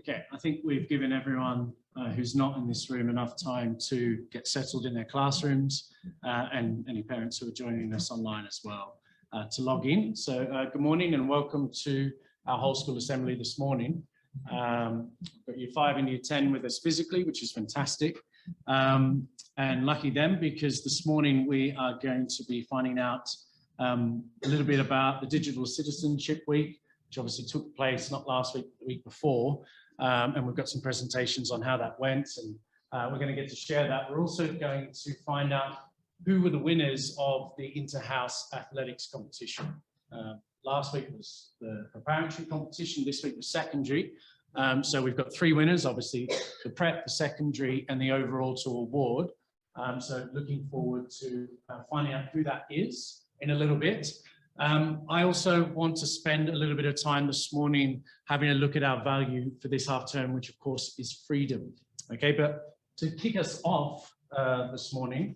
Okay, I think we've given everyone who's not in this room enough time to get settled in their classrooms and any parents who are joining us online as well to log in. So good morning and welcome to our whole school assembly this morning. Got year 5 and year 10 with us physically, which is fantastic. And lucky them, because this morning we are going to be finding out a little bit about the Digital Citizenship Week, which obviously took place not last week, but the week before. And we've got some presentations on how that went, and we're going to get to share that. We're also going to find out who were the winners of the inter-house athletics competition. Last week was the preparatory competition, this week was secondary. So we've got 3 winners, obviously, the prep, the secondary, and the overall to award. So looking forward to finding out who that is in a little bit. I also want to spend a little bit of time this morning having a look at our value for this half term, which of course is freedom. Okay, but to kick us off this morning,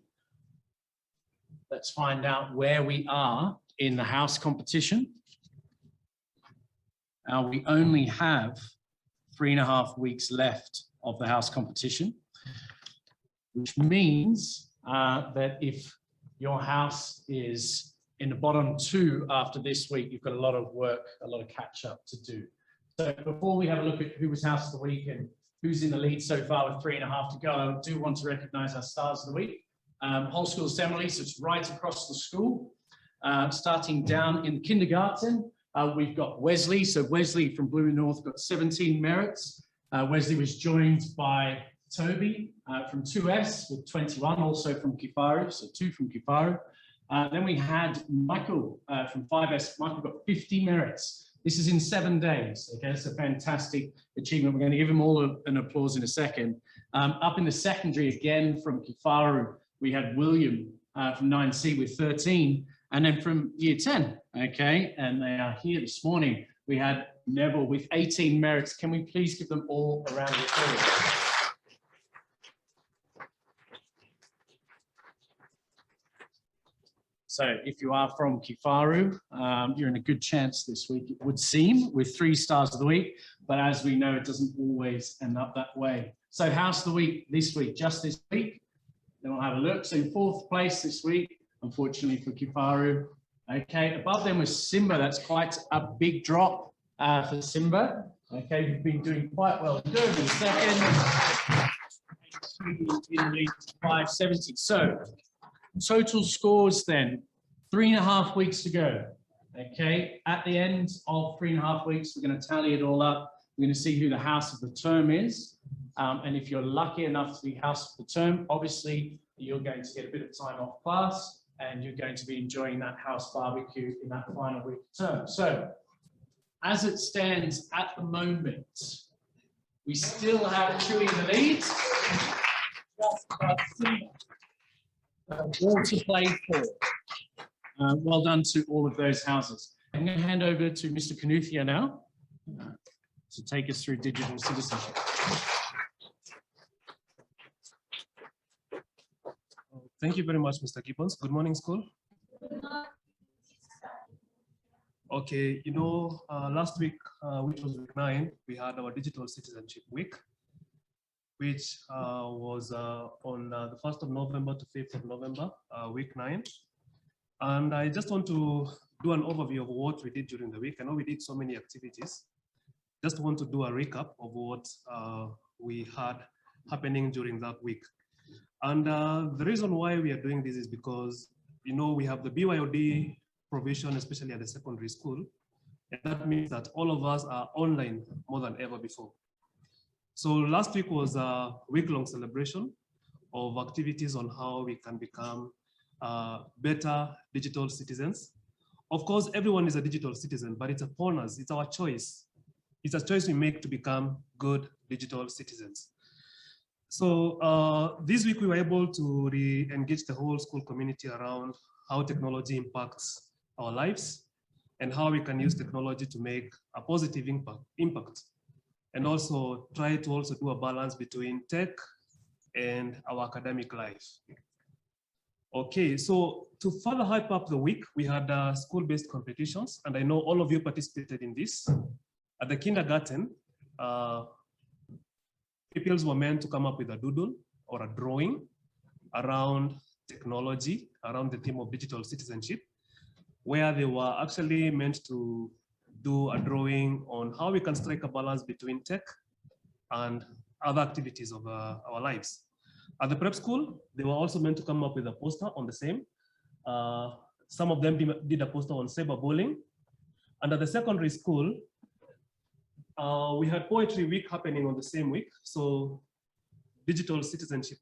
let's find out where we are in the house competition. We only have 3.5 weeks left of the house competition, which means that if your house is in the bottom 2 after this week, you've got a lot of work, a lot of catch up to do. So before we have a look at who was house of the week and who's in the lead so far with 3.5 to go, I do want to recognize our stars of the week. Whole school assembly, so it's right across the school. Starting down in kindergarten, we've got Wesley. So Wesley from Blue North got 17 merits. Wesley was joined by Toby from 2S with 21, also from Kifaru, so 2 from Kifaru. Then we had Michael from 5S. Michael got 50 merits. This is in 7 days. Okay, that's a fantastic achievement. We're going to give him all an applause in a second. Up in the secondary again from Kifaru, we had William from 9C with 13, and then from year 10. Okay, and they are here this morning. We had Neville with 18 merits. Can we please give them all a round of applause? So if you are from Kifaru, you're in a good chance this week, it would seem, with 3 stars of the week. But as we know, it doesn't always end up that way. So house of the week this week, just this week. Then we'll have a look. So in 4th place this week, unfortunately for Kifaru. Okay, above them was Simba. That's quite a big drop for Simba. Okay, we've been doing quite well. Good in second. In lead 570. So total scores then, 3.5 weeks to go. Okay, at the end of 3.5 weeks, we're going to tally it all up. We're going to see who the house of the term is. And if you're lucky enough to be house of the term, obviously you're going to get a bit of time off class and you're going to be enjoying that house barbecue in that final week of term. So as it stands at the moment, we still have Chewy in the lead. All to play for. Well done to all of those houses. I'm going to hand over to Mr. Knuthia now to take us through digital citizenship. Thank you very much, Mr. Gibbons. Good morning, school. Okay, you know, last week, which was week 9, we had our Digital Citizenship Week, which was on the 1st of November to 5th of November, week 9. And I just want to do an overview of what we did during the week. I know we did so many activities. Just want to do a recap of what we had happening during that week. And the reason why we are doing this is because, you know, we have the BYOD provision, especially at the secondary school. And that means that all of us are online more than ever before. So last week was a week-long celebration of activities on how we can become better digital citizens. Of course, everyone is a digital citizen, but it's upon us, it's our choice. It's a choice we make to become good digital citizens. So this week we were able to re-engage the whole school community around how technology impacts our lives and how we can use technology to make a positive impact. And also try to also do a balance between tech and our academic life. Okay, so to further hype up the week, we had school-based competitions, and I know all of you participated in this. At the kindergarten, pupils were meant to come up with a doodle or a drawing around technology, around the theme of digital citizenship, where they were actually meant to do a drawing on how we can strike a balance between tech and other activities of our lives. At the prep school, they were also meant to come up with a poster on the same. Some of them did a poster on cyberbullying. And at the secondary school, we had poetry week happening on the same week. So digital citizenship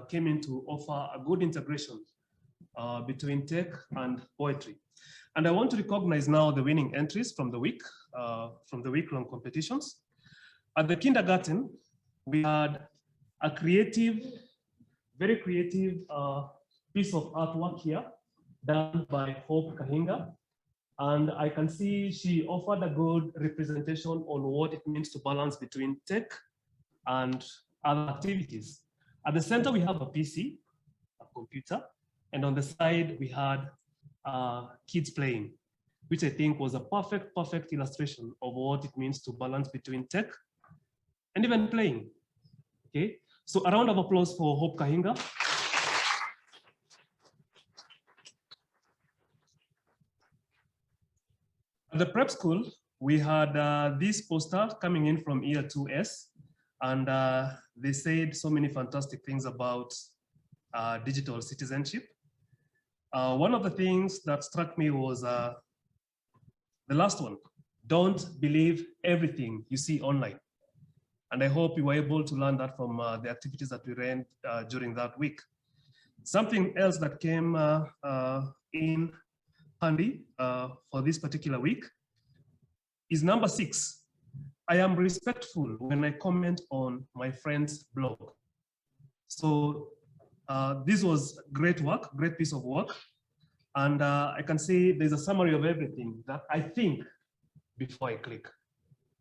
came in to offer a good integration between tech and poetry. And I want to recognize now the winning entries from the week-long competitions. At the kindergarten, we had a creative, very creative piece of artwork here done by Hope Kahinga. And I can see she offered a good representation on what it means to balance between tech and other activities. At the center, we have a PC, a computer, and on the side, we had kids playing, which I think was a perfect illustration of what it means to balance between tech and even playing. Okay, so a round of applause for Hope Kahinga. At the prep school, we had this poster coming in from year 2S, and they said so many fantastic things about digital citizenship. One of the things that struck me was the last one. Don't believe everything you see online. And I hope you were able to learn that from the activities that we ran during that week. Something else that came in handy for this particular week is number 6. I am respectful when I comment on my friend's blog. So this was great work, great piece of work. And I can say there's a summary of everything that I think before I click.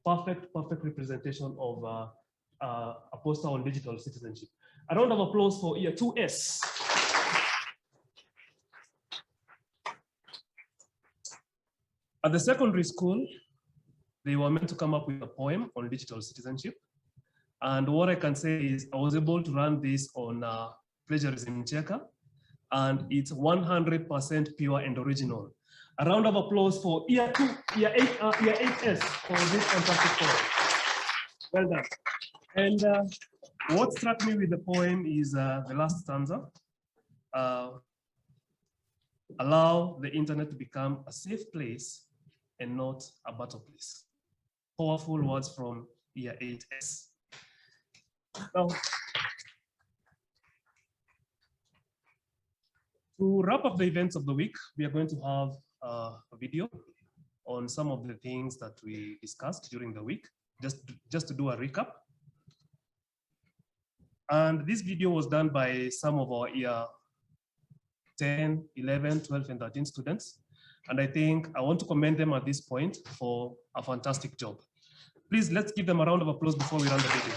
Perfect representation of a poster on digital citizenship. A round of applause for year 2S. At the secondary school, they were meant to come up with a poem on digital citizenship. And what I can say is I was able to run this on plagiarism checker, and it's 100% pure and original. A round of applause for year 8S for this fantastic poem. Well done. And what struck me with the poem is the last stanza. Allow the internet to become a safe place and not a battle place. Powerful words from year 8S. Now, to wrap up the events of the week, we are going to have a video on some of the things that we discussed during the week, just to do a recap. And this video was done by some of our year 10, 11, 12, and 13 students. And I think I want to commend them at this point for a fantastic job. Please, let's give them a round of applause before we run the video.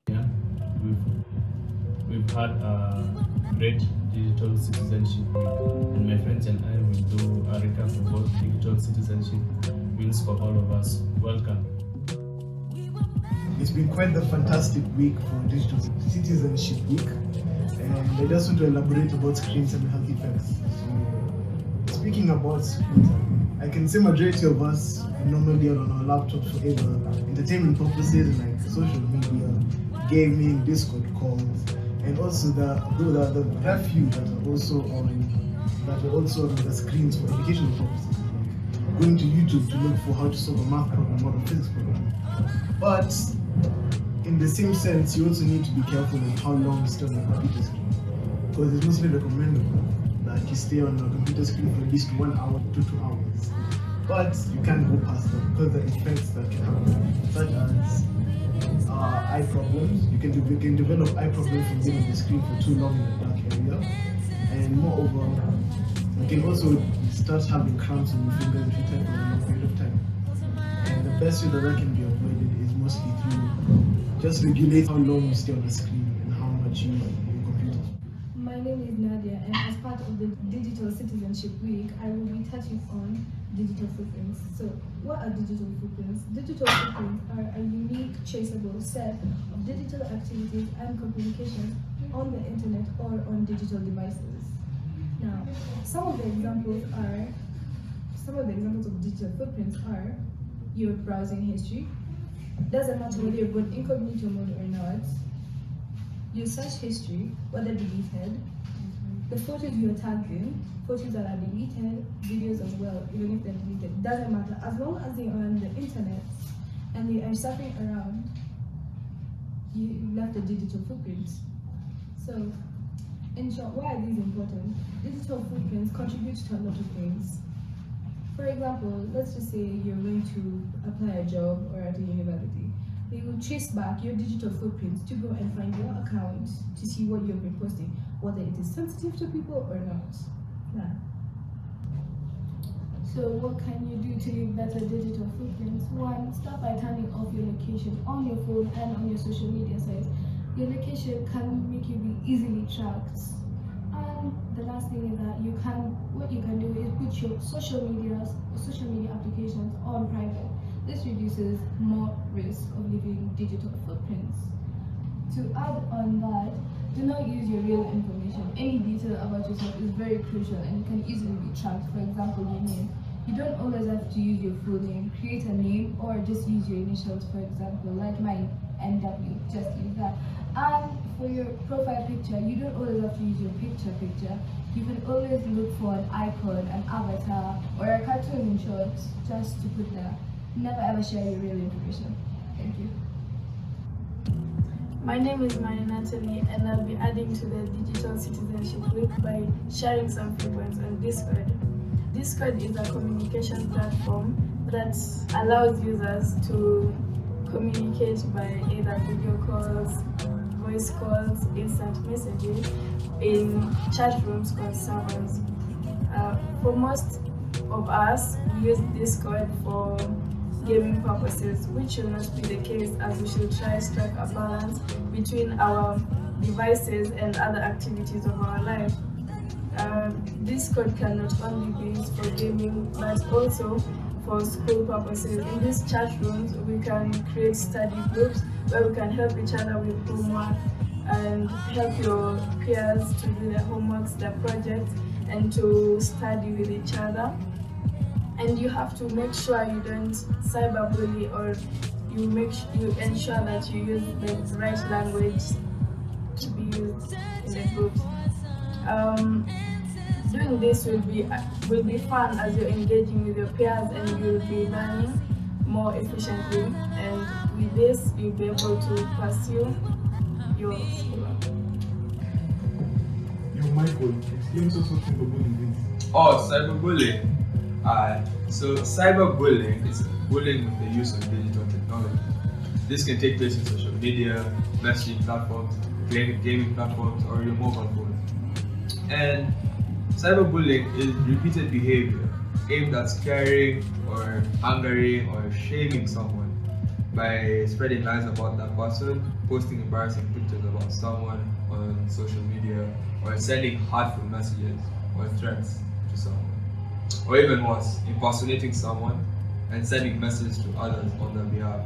Yeah, we've had a great digital citizenship week, and my friends and I will do a recap of what digital citizenship means for all of us. Welcome. It's been quite the fantastic week for Digital Citizenship Week, and I just want to elaborate about screens and health effects. So, speaking about screens, I can say majority of us normally are on our laptops for either entertainment purposes like social media, gaming, Discord calls, and also the very few that are also on the screens for educational purposes, like going to YouTube to look for how to solve a math problem or a physics problem. But in the same sense, you also need to be careful on how long you stay on the computer screen, because it's mostly recommendable that you stay on the computer screen for at least 1 hour to 2 hours. But you can't go past that because the effects that can happen, such as eye problems. You can develop eye problems from being on the screen for too long in a dark area, and moreover, you can also start having cramps in your fingers if you type for a long period of time. And the best way that can be avoided is mostly through just regulate how long you stay on the screen and how much you use your computer. My name name is Nadia, and as part of the Digital Citizenship Week, I will be touching on digital footprints. So, what are digital footprints? Digital footprints are a unique, traceable set of digital activities and communications on the internet or on digital devices. Now, some of the examples of digital footprints are your browsing history. Doesn't matter whether you've got incognito mode or not. Your search history, whether deleted, the photos you're tagging, photos that are deleted, videos as well, even if they're deleted, doesn't matter. As long as they are on the internet and they are surfing around, you left a digital footprint. So, in short, why are these important? Digital footprints contribute to a lot of things. For example, let's just say you're going to apply a job or at a university. They will trace back your digital footprints to go and find your account to see what you've been posting, whether it is sensitive to people or not. Yeah. So what can you do to leave better digital footprints? One, start by turning off your location on your phone and on your social media sites. Your location can make you be easily tracked. And the last thing is that what you can do is put your social media applications on private. This reduces more risk of leaving digital footprints. To add on that, do not use your real information. Any detail about yourself is very crucial and can easily be tracked. For example, your name. You don't always have to use your full name. Create a name or just use your initials, for example, like mine, NW, just use that. And for your profile picture, you don't always have to use your picture. You can always look for an icon, an avatar, or a cartoon in short, just to put there. Never ever share your real information. Thank you. My name is Maria Natalie, and I'll be adding to the Digital Citizenship Week by sharing some few points on Discord. Discord is a communication platform that allows users to communicate by either video calls, voice calls, instant messaging in chat rooms called servers. For most of us, we use Discord for gaming purposes, which should not be the case, as we should try to strike a balance between our devices and other activities of our life. Discord can not only be used for gaming but also for school purposes. In these chat rooms, we can create study groups where we can help each other with homework and help your peers to do their homeworks, their projects, and to study with each other. And you have to make sure you don't cyberbully, or you ensure that you use the right language to be used in the groups. Doing this will be fun as you're engaging with your peers and you'll be learning more efficiently. And with this, you'll be able to pursue your schoolwork. Michael, explain to us what cyberbullying is. Oh, cyberbullying. So cyberbullying is bullying with the use of digital technology. This can take place in social media, messaging platforms, gaming platforms, or your mobile phone. And cyberbullying is repeated behavior aimed at scaring or angering or shaming someone by spreading lies about that person, posting embarrassing pictures about someone on social media, or sending hurtful messages or threats to someone. Or even worse, impersonating someone and sending messages to others on their behalf.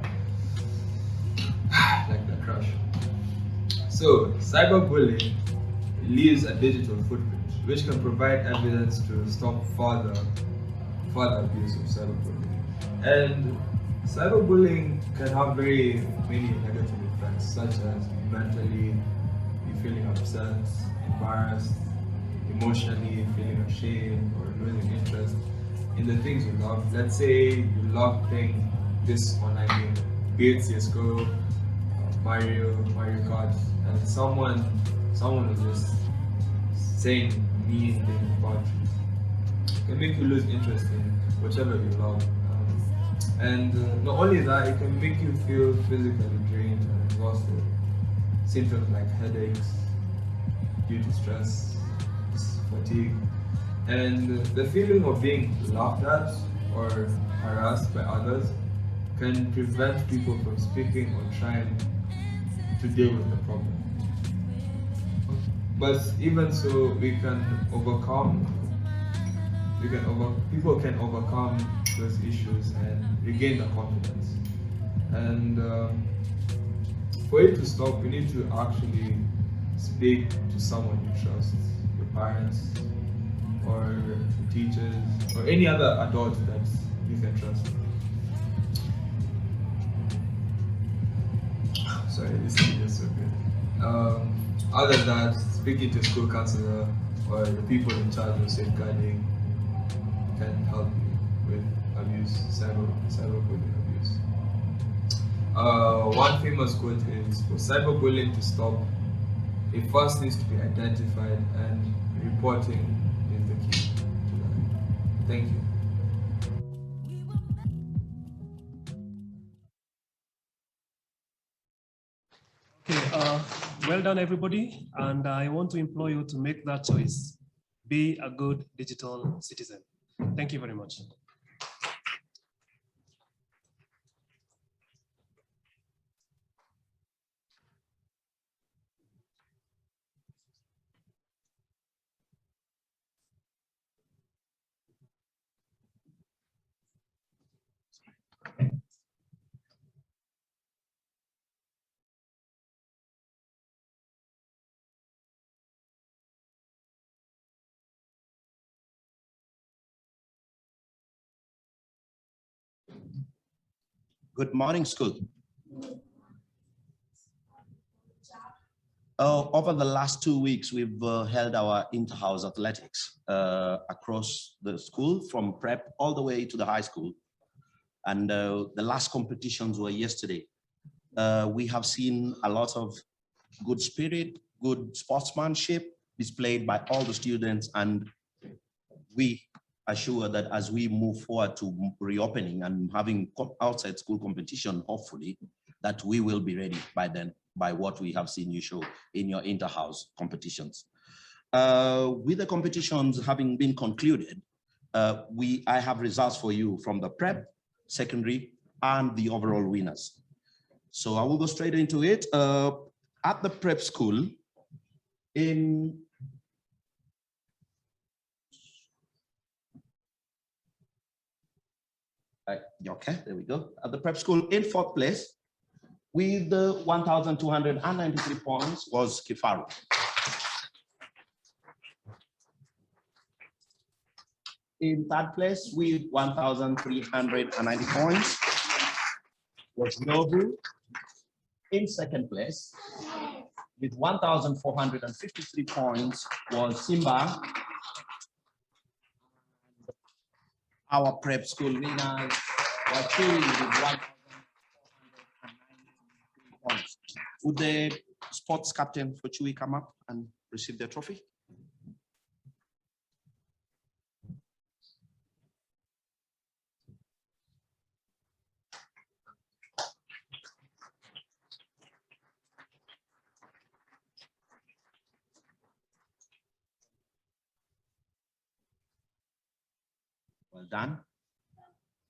Like that crush. So, cyberbullying leaves a digital footprint, which can provide evidence to stop further abuse of cyberbullying. And cyberbullying can have very many negative effects, such as mentally, you feeling upset, embarrassed, emotionally feeling ashamed or losing interest in the things you love. Let's say you love playing this online game, be it CSGO, Mario Kart, and someone is just saying mean things about you. It can make you lose interest in whichever you love. And not only that, it can make you feel physically drained and exhausted. Symptoms like headaches due to stress, fatigue, and the feeling of being laughed at or harassed by others can prevent people from speaking or trying to deal with the problem. But even so, we can overcome. People can overcome those issues and regain the confidence. And for it to stop, we need to actually speak to someone you trust, your parents, or teachers, or any other adult that you can trust. Sorry, this is just so good. Other than that, speaking to a school counselor or the people in charge of safeguarding can help you with abuse, cyberbullying abuse. One famous quote is, for cyberbullying to stop, it first needs to be identified, and reporting is the key to that. Thank you. Okay, well done, everybody. And I want to implore you to make that choice. Be a good digital citizen. Thank you very much. Good morning, school. Over the last 2 weeks, we've held our inter-house athletics across the school, from prep all the way to the high school. And the last competitions were yesterday. We have seen a lot of good spirit, good sportsmanship displayed by all the students, and we are sure that as we move forward to reopening and having outside school competition, hopefully, that we will be ready by then, by what we have seen you show in your inter-house competitions. With the competitions having been concluded, I have results for you from the prep, secondary, and the overall winners. So I will go straight into it. At the prep school, okay, there we go. At the prep school, in 4th place, with 1,293 points, was Kifaru. In 3rd place, with 1,390 points, was Nobu. In 2nd place, with 1,453 points, was Simba. Our prep school winners were Chewy with 1,493 points. Would the sports captain for Chewy come up and receive their trophy? Well done.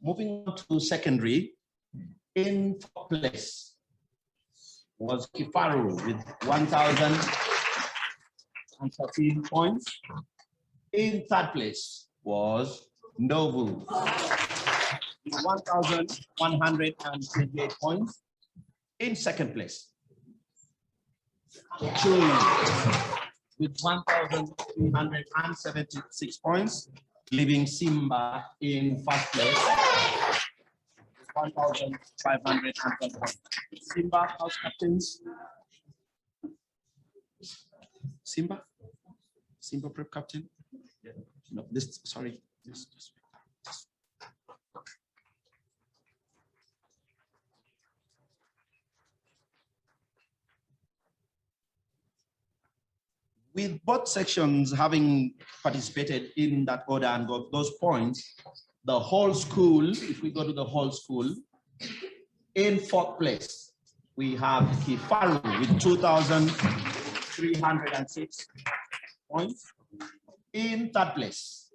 Moving on to secondary, in 4th place was Kifaru with 1,013 points. In 3rd place was Novu with 1,128 points. In 2nd place, Chui with 1,376 points, leaving Simba in 1st place, 1,510 points. Simba, house captains. Simba prep captain. No, this, sorry. With both sections having participated in that order and got those points, the whole school, if we go to the whole school, in 4th place, we have Kifaru with 2,306 points. In 3rd place,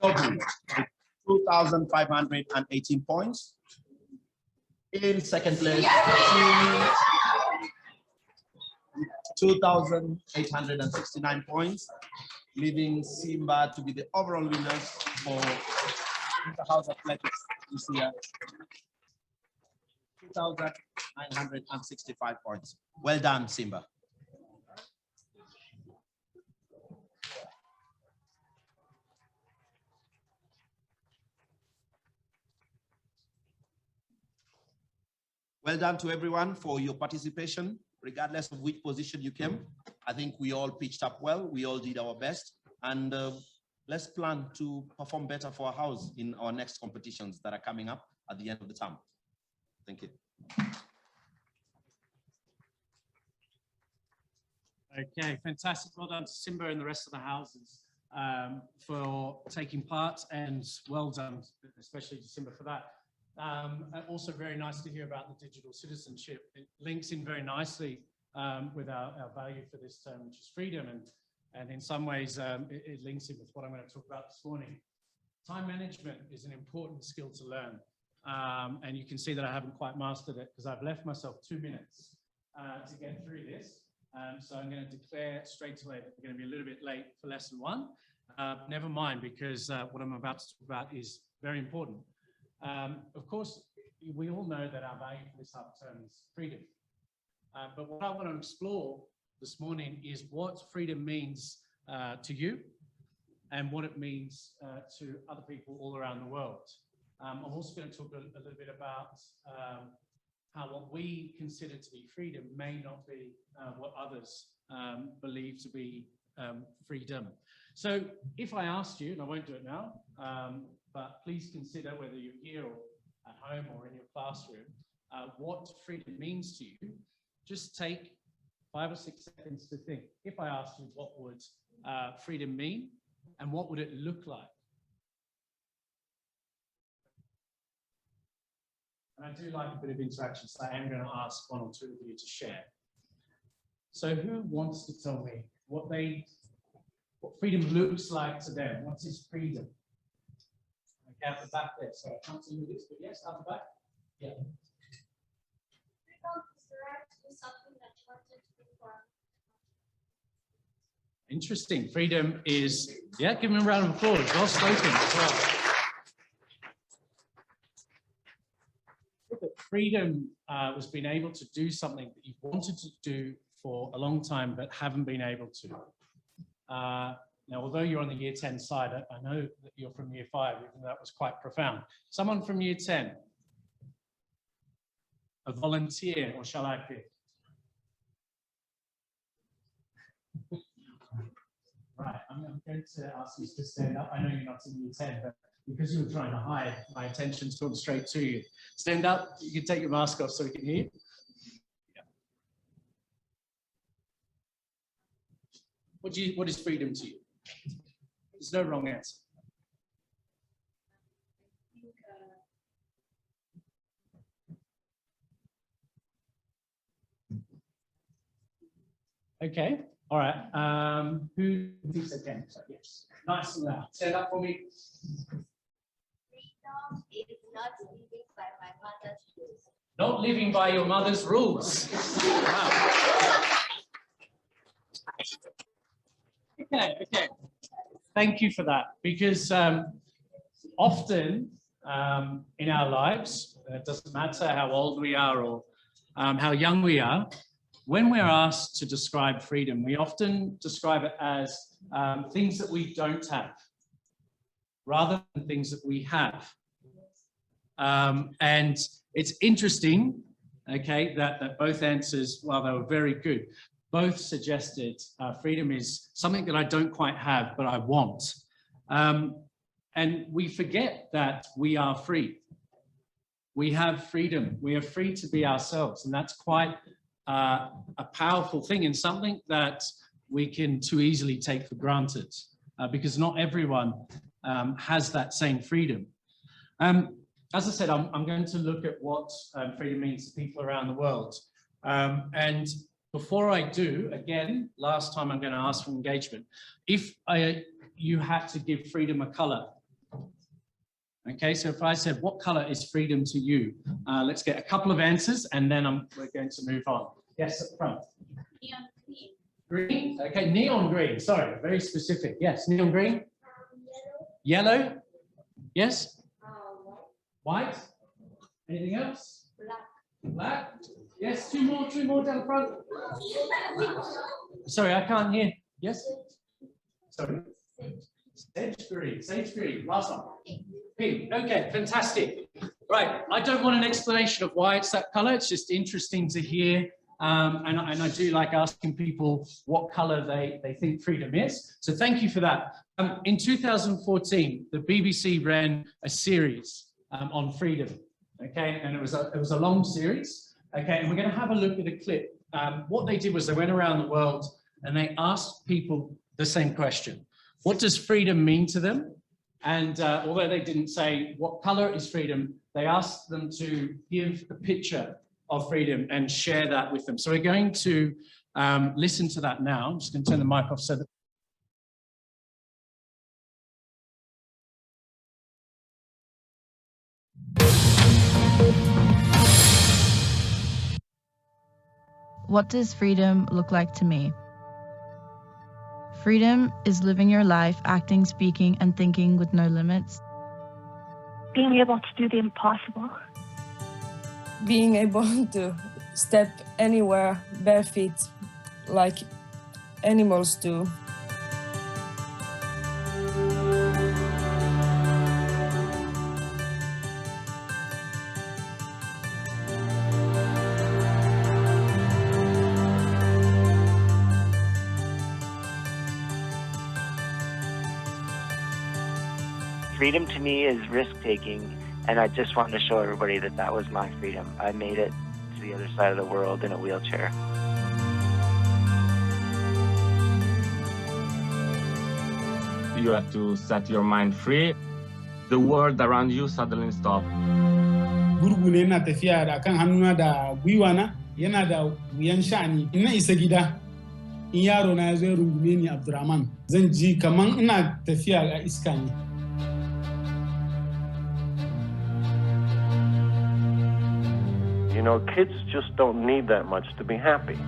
Nobu with 2,518 points. In 2nd place, 2,869 points, leaving Simba to be the overall winners for Inter-House Athletics this year. 2,965 points. Well done, Simba. Well done to everyone for your participation, regardless of which position you came. I think we all pitched up well. We all did our best. And let's plan to perform better for our house in our next competitions that are coming up at the end of the term. Thank you. Okay, fantastic. Well done to Simba and the rest of the houses for taking part, and well done, especially to Simba for that. Also very nice to hear about the digital citizenship. It links in very nicely with our value for this term, which is freedom, and in some ways it links in with what I'm going to talk about this morning. Time management is an important skill to learn, and you can see that I haven't quite mastered it because I've left myself 2 minutes to get through this. So I'm going to declare straight away that we're going to be a little bit late for lesson 1. Never mind, because what I'm about to talk about is very important. Of course, we all know that our value for this half term is freedom. But what I want to explore this morning is what freedom means to you and what it means to other people all around the world. I'm also going to talk a little bit about how what we consider to be freedom may not be what others believe to be freedom. So if I asked you, and I won't do it now, but please consider whether you're here or at home or in your classroom, what freedom means to you. Just take 5 or 6 seconds to think. If I asked you what would freedom mean and what would it look like? And I do like a bit of interaction, so I am going to ask 1 or 2 of you to share. So who wants to tell me what freedom looks like to them? What is freedom? Okay, at the back there. So I can't see this, but yes, at the back. Yeah. Freedom is the right to do something that you wanted to do for. Interesting. Freedom is, yeah, give him a round of applause. Well spoken as well. Freedom was being able to do something that you wanted to do for a long time but haven't been able to. Now, although you're on the year 10 side, I know that you're from year 5, even though that was quite profound. Someone from year 10? A volunteer, or shall I pick? Right, I'm going to ask you to stand up. I know you're not in year 10, but because you were trying to hide, my attention's gone straight to you. Stand up, you can take your mask off so we can hear you. Yeah. What is freedom to you? There's no wrong answer. Okay, all right. Who thinks they can? So, yes, nice and loud. Stand up for me. Freedom is not living by my mother's rules. Not living by your mother's rules. Wow. Okay. Thank you for that, because often in our lives, it doesn't matter how old we are or how young we are, when we're asked to describe freedom, we often describe it as things that we don't have, rather than things that we have. And it's interesting, okay, that both answers, while they were very good, both suggested freedom is something that I don't quite have, but I want. And we forget that we are free. We have freedom. We are free to be ourselves. And that's quite a powerful thing, and something that we can too easily take for granted, because not everyone has that same freedom. As I said, I'm going to look at what freedom means to people around the world. And before I do, again, last time I'm going to ask for engagement. If you had to give freedom a color, okay, so if I said, what color is freedom to you? Let's get a couple of answers and then we're going to move on. Yes, at the front. Neon green. Green? Okay, neon green. Sorry, very specific. Yes, neon green. Yellow? Yes? White? Anything else? Black? Yes, two more down the front. Sorry, I can't hear. Yes? Sorry. Sage green, last one. Pink, okay, fantastic. Right, I don't want an explanation of why it's that color. It's just interesting to hear. And I do like asking people what color they think freedom is. So thank you for that. In 2014, the BBC ran a series on freedom. Okay, and it was a long series. Okay, and we're going to have a look at a clip. What they did was they went around the world and they asked people the same question. What does freedom mean to them? And although they didn't say what color is freedom, they asked them to give a picture of freedom and share that with them. So we're going to listen to that now. I'm just going to turn the mic off so that What does freedom look like to me? Freedom is living your life, acting, speaking, and thinking with no limits. Being able to do the impossible. Being able to step anywhere bare feet like animals do. Freedom to me is risk-taking, and I just wanted to show everybody that that was my freedom. I made it to the other side of the world in a wheelchair. You have to set your mind free. The world around you suddenly stops. Gurgu ne yana tafiya da kan hannuna da gwiwana yana da wuyan sha'ani. In na isa gida, in yaro na ya zo ya rungume ni Abdurrahman, zan ji kaman ina tafiya a iska ne. You know, kids just don't need that much to be happy.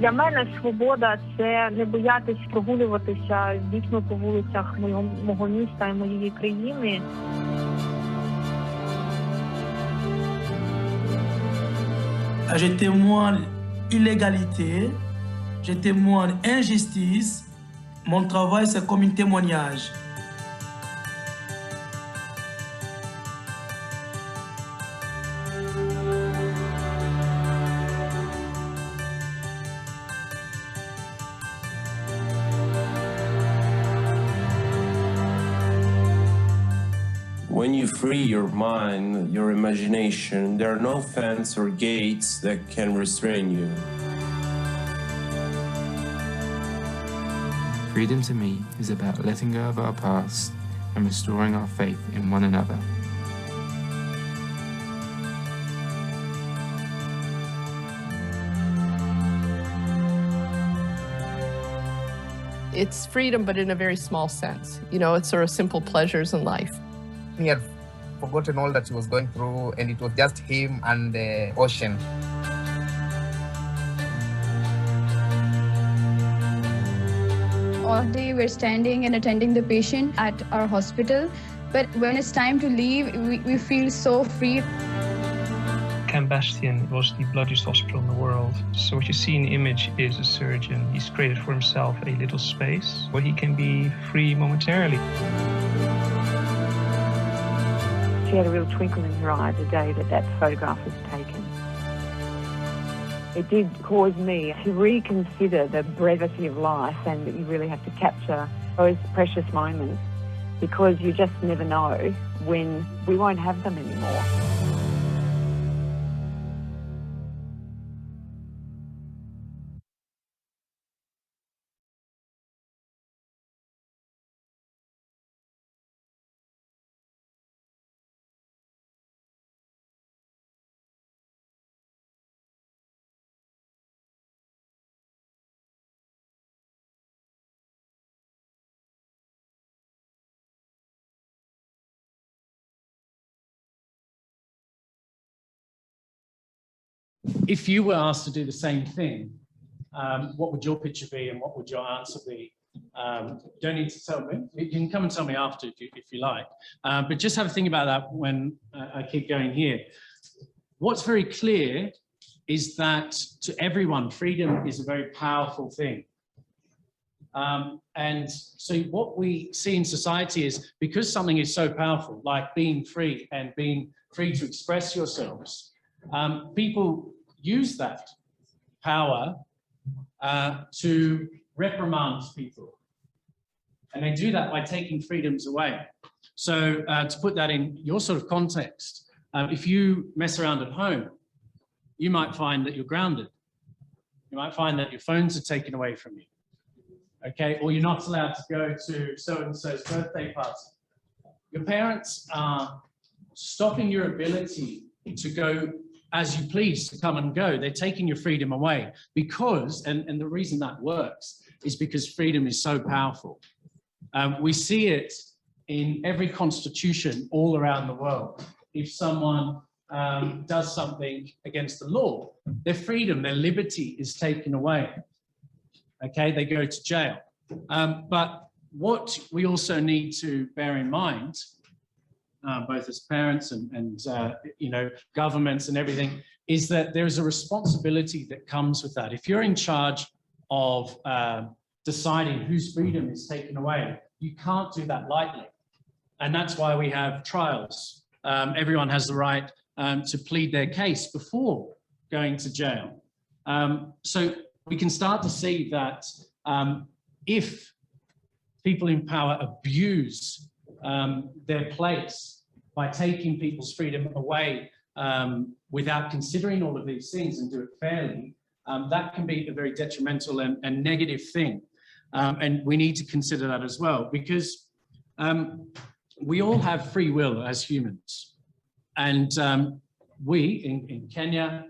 Для мене свобода – це не боятись прогулюватися з дітьми по вулицях мого міста і моєї країни. Je témoigne illégalité, je témoigne injustice. Mon travail, c'est comme un témoignage. When you free your mind, your imagination, there are no fence or gates that can restrain you. Freedom to me is about letting go of our past and restoring our faith in one another. It's freedom, but in a very small sense. You know, it's sort of simple pleasures in life. He had forgotten all that he was going through, and it was just him and the ocean. All day we're standing and attending the patient at our hospital, but when it's time to leave, we feel so free. Camp Bastion was the bloodiest hospital in the world. So what you see in the image is a surgeon. He's created for himself a little space where he can be free momentarily. She had a real twinkle in her eye the day that photograph was taken. It did cause me to reconsider the brevity of life and that you really have to capture those precious moments because you just never know when we won't have them anymore. if you were asked to do the same thing, what would your picture be and what would your answer be? You don't need to tell me. You can come and tell me after if you like. But just have a think about that when I keep going here. What's very clear is that to everyone, freedom is a very powerful thing. And so what we see in society is because something is so powerful, like being free and being free to express yourselves, people use that power to reprimand people. And they do that by taking freedoms away. So to put that in your sort of context, if you mess around at home, you might find that you're grounded. You might find that your phones are taken away from you. Okay, or you're not allowed to go to so-and-so's birthday party. Your parents are stopping your ability to go as you please, to come and go. They're taking your freedom away because, and the reason that works is because freedom is so powerful. We see it in every constitution all around the world. If someone does something against the law, their freedom, their liberty is taken away. Okay, they go to jail. But what we also need to bear in mind, both as parents and you know, governments and everything, is that there is a responsibility that comes with that. If you're in charge of deciding whose freedom is taken away, you can't do that lightly. And that's why we have trials. Everyone has the right to plead their case before going to jail. So we can start to see that if people in power abuse their place by taking people's freedom away without considering all of these things and do it fairly, that can be a very detrimental and negative thing. And we need to consider that as well, because we all have free will as humans. And we in Kenya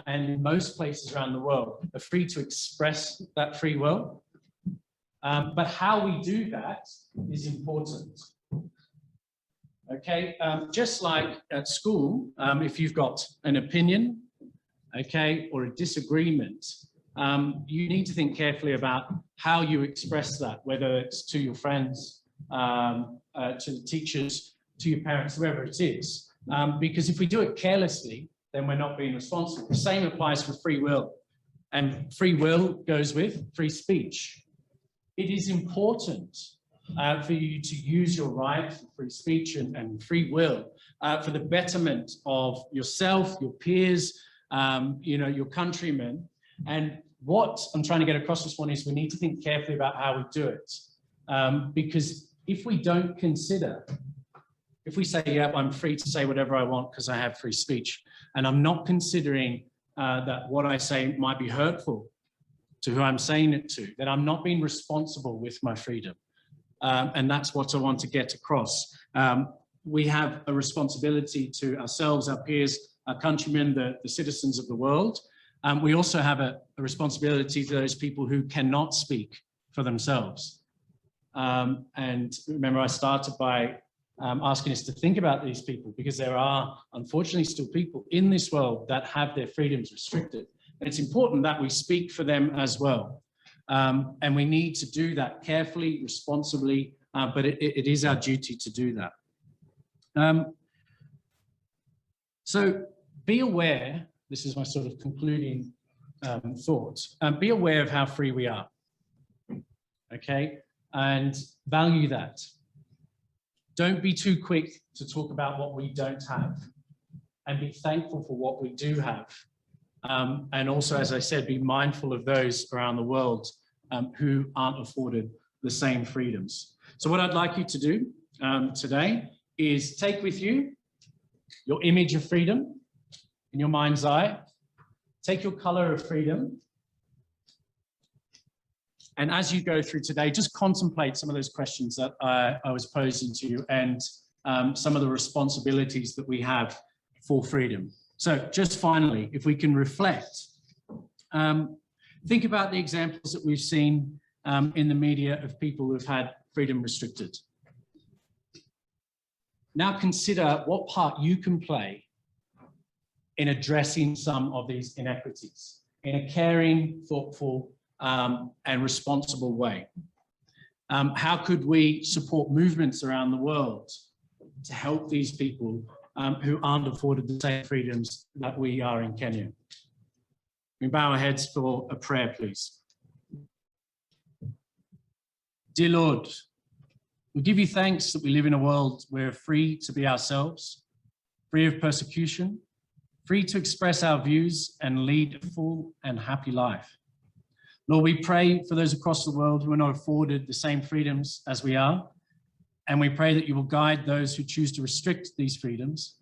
and in most places around the world are free to express that free will. But how we do that is important. Okay, just like at school, if you've got an opinion, okay, or a disagreement, you need to think carefully about how you express that, whether it's to your friends, to the teachers, to your parents, whoever it is. Because if we do it carelessly, then we're not being responsible. The same applies for free will. And free will goes with free speech. It is important for you to use your right for free speech and free will for the betterment of yourself, your peers, you know, your countrymen. And what I'm trying to get across this one is we need to think carefully about how we do it. Because if we don't consider, if we say, yeah, I'm free to say whatever I want because I have free speech, and I'm not considering that what I say might be hurtful to who I'm saying it to, then I'm not being responsible with my freedom. And that's what I want to get across. We have a responsibility to ourselves, our peers, our countrymen, the citizens of the world. We also have a responsibility to those people who cannot speak for themselves. And remember, I started by asking us to think about these people, because there are unfortunately still people in this world that have their freedoms restricted. And it's important that we speak for them as well. And we need to do that carefully, responsibly, but it is our duty to do that. So be aware, this is my sort of concluding thoughts, be aware of how free we are, okay? And value that. Don't be too quick to talk about what we don't have, and be thankful for what we do have. And also, as I said, be mindful of those around the world who aren't afforded the same freedoms. So what I'd like you to do today is take with you your image of freedom in your mind's eye, take your color of freedom, and as you go through today, just contemplate some of those questions that I was posing to you, and some of the responsibilities that we have for freedom. So just finally, if we can reflect, think about the examples that we've seen in the media of people who've had freedom restricted. Now consider what part you can play in addressing some of these inequities in a caring, thoughtful, and responsible way. How could we support movements around the world to help these people who aren't afforded the same freedoms that we are in Kenya? We bow our heads for a prayer, please. Dear Lord, we give you thanks that we live in a world where we're free to be ourselves, free of persecution, free to express our views and lead a full and happy life. Lord, we pray for those across the world who are not afforded the same freedoms as we are, and we pray that you will guide those who choose to restrict these freedoms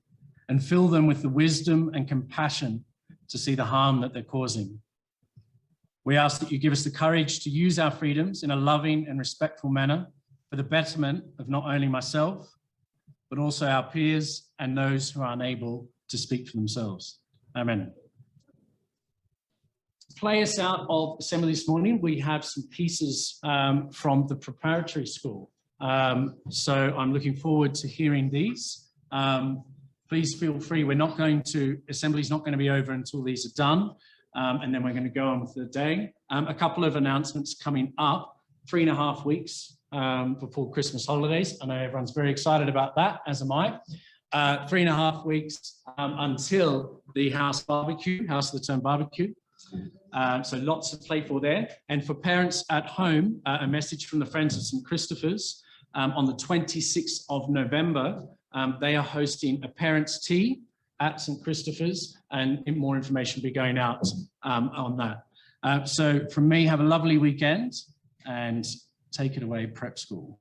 and fill them with the wisdom and compassion to see the harm that they're causing. We ask that you give us the courage to use our freedoms in a loving and respectful manner for the betterment of not only myself, but also our peers and those who are unable to speak for themselves. Amen. To play us out of Assembly this morning, we have some pieces from the preparatory school. So I'm looking forward to hearing these. Please feel free. Assembly's not going to be over until these are done. And then we're going to go on with the day. A couple of announcements coming up, 3.5 weeks before Christmas holidays. I know everyone's very excited about that, as am I. 3.5 weeks until the house of the term barbecue. So lots to play for there. And for parents at home, a message from the Friends of St. Christopher's on the 26th of November. They are hosting a parents' tea at St. Christopher's, and more information will be going out on that. So from me, have a lovely weekend and take it away, Prep School.